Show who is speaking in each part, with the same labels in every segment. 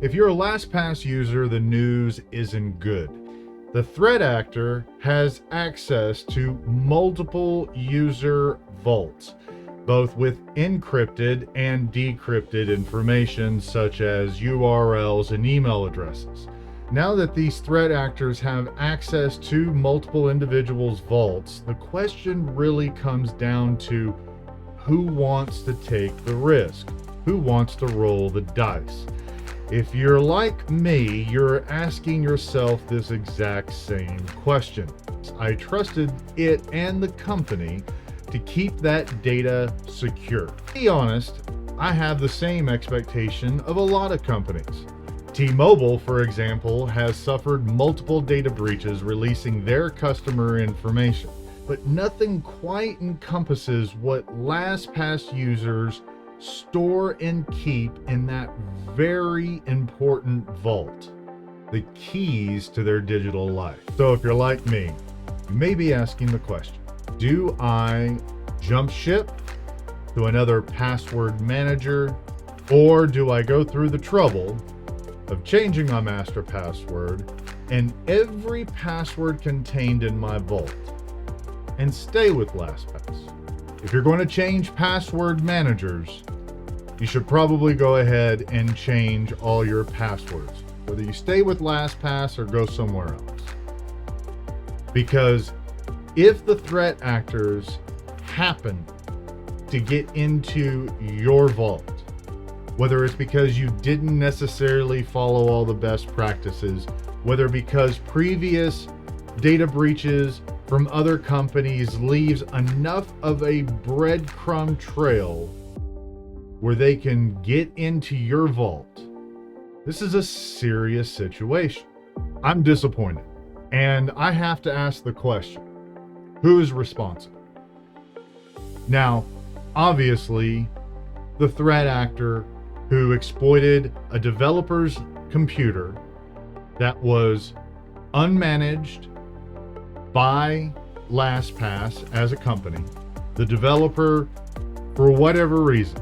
Speaker 1: If you're a LastPass user, the news isn't good. The threat actor has access to multiple user vaults, both with encrypted and decrypted information such as URLs and email addresses. Now that these threat actors have access to multiple individuals' vaults, the question really comes down to who wants to take the risk? Who wants to roll the dice? If you're like me, you're asking yourself this exact same question. I trusted it and the company to keep that data secure. To be honest, I have the same expectation of a lot of companies. T-Mobile, for example, has suffered multiple data breaches releasing their customer information, but nothing quite encompasses what LastPass users store and keep in that very important vault, the keys to their digital life. So if you're like me, you may be asking the question, do I jump ship to another password manager, or do I go through the trouble of changing my master password and every password contained in my vault and stay with LastPass? If you're going to change password managers, you should probably go ahead and change all your passwords, whether you stay with LastPass or go somewhere else. Because if the threat actors happen to get into your vault, whether it's because you didn't necessarily follow all the best practices, whether because previous data breaches from other companies leaves enough of a breadcrumb trail where they can get into your vault, this is a serious situation. I'm disappointed, and I have to ask the question, who is responsible? Now, obviously, the threat actor who exploited a developer's computer that was unmanaged by LastPass as a company, the developer, for whatever reason,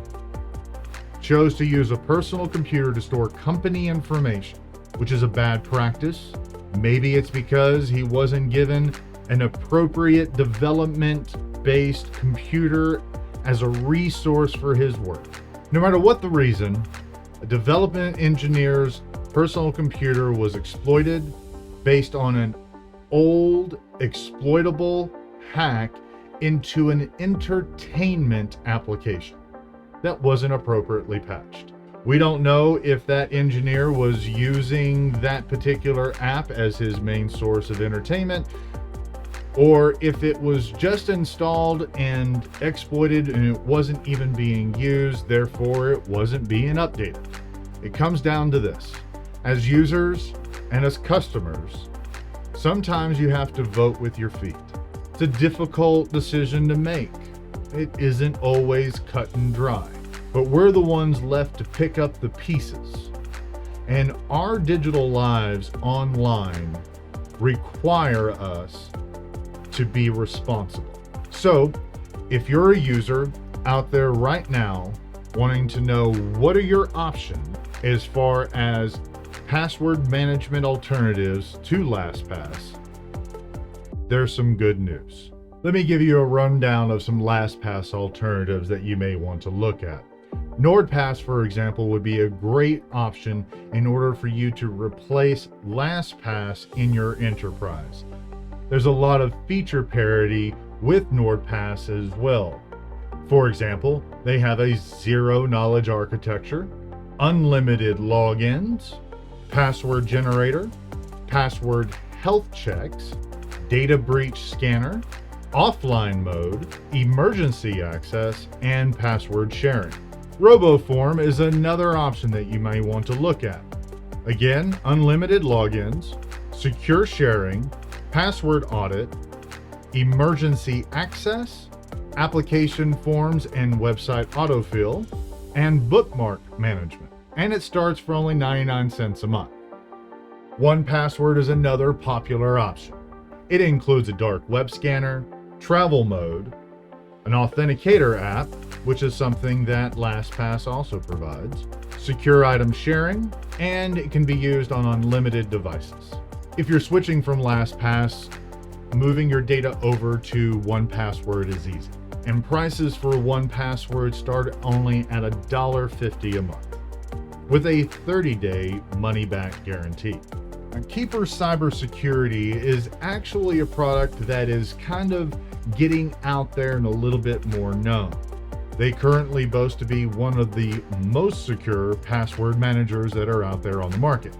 Speaker 1: chose to use a personal computer to store company information, which is a bad practice. Maybe it's because he wasn't given an appropriate development-based computer as a resource for his work. No matter what the reason, a development engineer's personal computer was exploited based on an old exploitable hack into an entertainment application that wasn't appropriately patched. We don't know if that engineer was using that particular app as his main source of entertainment, or if it was just installed and exploited and it wasn't even being used, therefore it wasn't being updated. It comes down to this. As users and as customers, sometimes you have to vote with your feet. It's a difficult decision to make. It isn't always cut and dry, but we're the ones left to pick up the pieces. And our digital lives online require us to be responsible. So if you're a user out there right now wanting to know what are your options as far as password management alternatives to LastPass, there's some good news. Let me give you a rundown of some LastPass alternatives that you may want to look at. NordPass, for example, would be a great option in order for you to replace LastPass in your enterprise. There's a lot of feature parity with NordPass as well. For example, they have a zero-knowledge architecture, unlimited logins, password generator, password health checks, data breach scanner, offline mode, emergency access, and password sharing. RoboForm is another option that you may want to look at. Again, unlimited logins, secure sharing, password audit, emergency access, application forms and website autofill, and bookmark management. And it starts for only 99 cents a month. 1Password is another popular option. It includes a dark web scanner, travel mode, an authenticator app, which is something that LastPass also provides, secure item sharing, and it can be used on unlimited devices. If you're switching from LastPass, moving your data over to 1Password is easy. And prices for 1Password start only at $1.50 a month, with a 30-day money-back guarantee. Now, Keeper Cybersecurity is actually a product that is kind of getting out there and a little bit more known. They currently boast to be one of the most secure password managers that are out there on the market.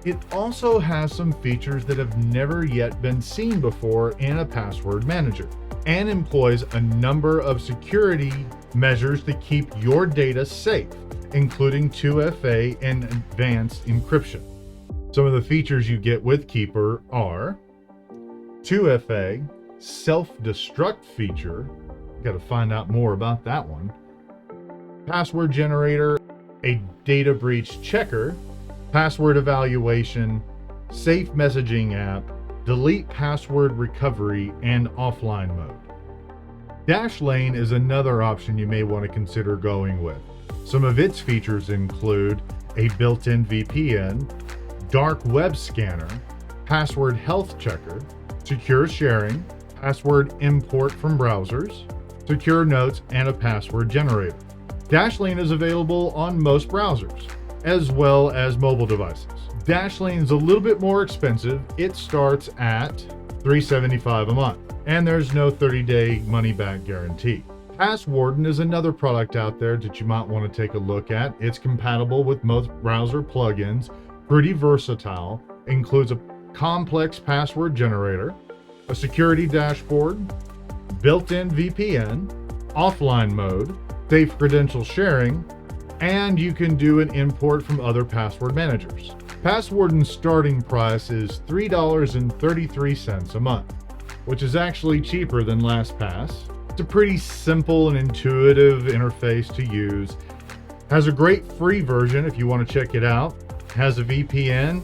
Speaker 1: It also has some features that have never yet been seen before in a password manager, and employs a number of security measures to keep your data safe, including 2FA and advanced encryption. Some of the features you get with Keeper are 2FA, self-destruct feature. Got to find out more about that one. Password generator, a data breach checker, password evaluation, safe messaging app, delete password recovery, and offline mode. Dashlane is another option you may want to consider going with. Some of its features include a built-in VPN, dark web scanner, password health checker, secure sharing, password import from browsers, secure notes, and a password generator. Dashlane is available on most browsers, as well as mobile devices. Dashlane is a little bit more expensive. It starts at $375 a month, and there's no 30-day money-back guarantee. Passwarden is another product out there that you might want to take a look at. It's compatible with most browser plugins, pretty versatile, includes a complex password generator, a security dashboard, built-in VPN, offline mode, safe credential sharing, and you can do an import from other password managers. Passwarden's starting price is $3.33 a month, which is actually cheaper than LastPass. It's a pretty simple and intuitive interface to use. Has a great free version if you want to check it out. Has a VPN,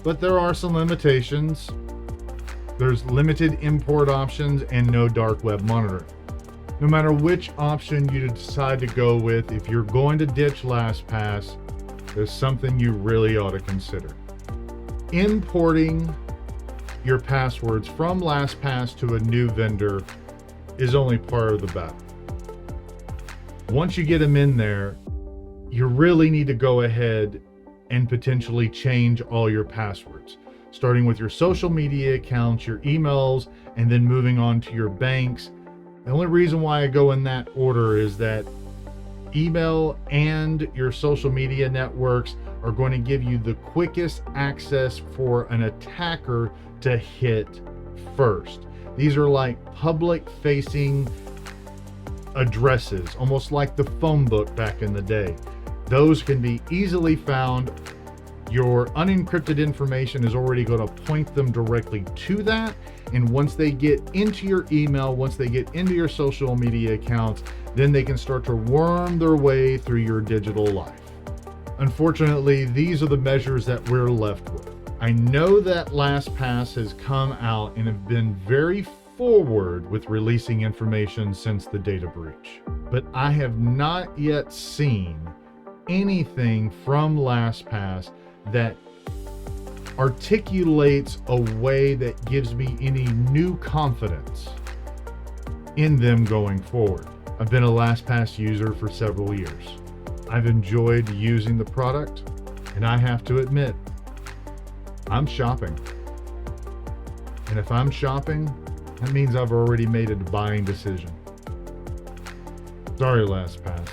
Speaker 1: but there are some limitations. There's limited import options and no dark web monitoring. No matter which option you decide to go with, if you're going to ditch LastPass, there's something you really ought to consider. Importing your passwords from LastPass to a new vendor is only part of the battle. Once you get them in there, you really need to go ahead and potentially change all your passwords, starting with your social media accounts, your emails, and then moving on to your banks. The only reason why I go in that order is that email and your social media networks are going to give you the quickest access for an attacker to hit first. These are like public-facing addresses, almost like the phone book back in the day. Those can be easily found. Your unencrypted information is already going to point them directly to that. And once they get into your email, once they get into your social media accounts, then they can start to worm their way through your digital life. Unfortunately, these are the measures that we're left with. I know that LastPass has come out and have been very forward with releasing information since the data breach, but I have not yet seen anything from LastPass that articulates a way that gives me any new confidence in them going forward. I've been a LastPass user for several years. I've enjoyed using the product, and I have to admit, I'm shopping. And if I'm shopping, that means I've already made a buying decision. Sorry, LastPass.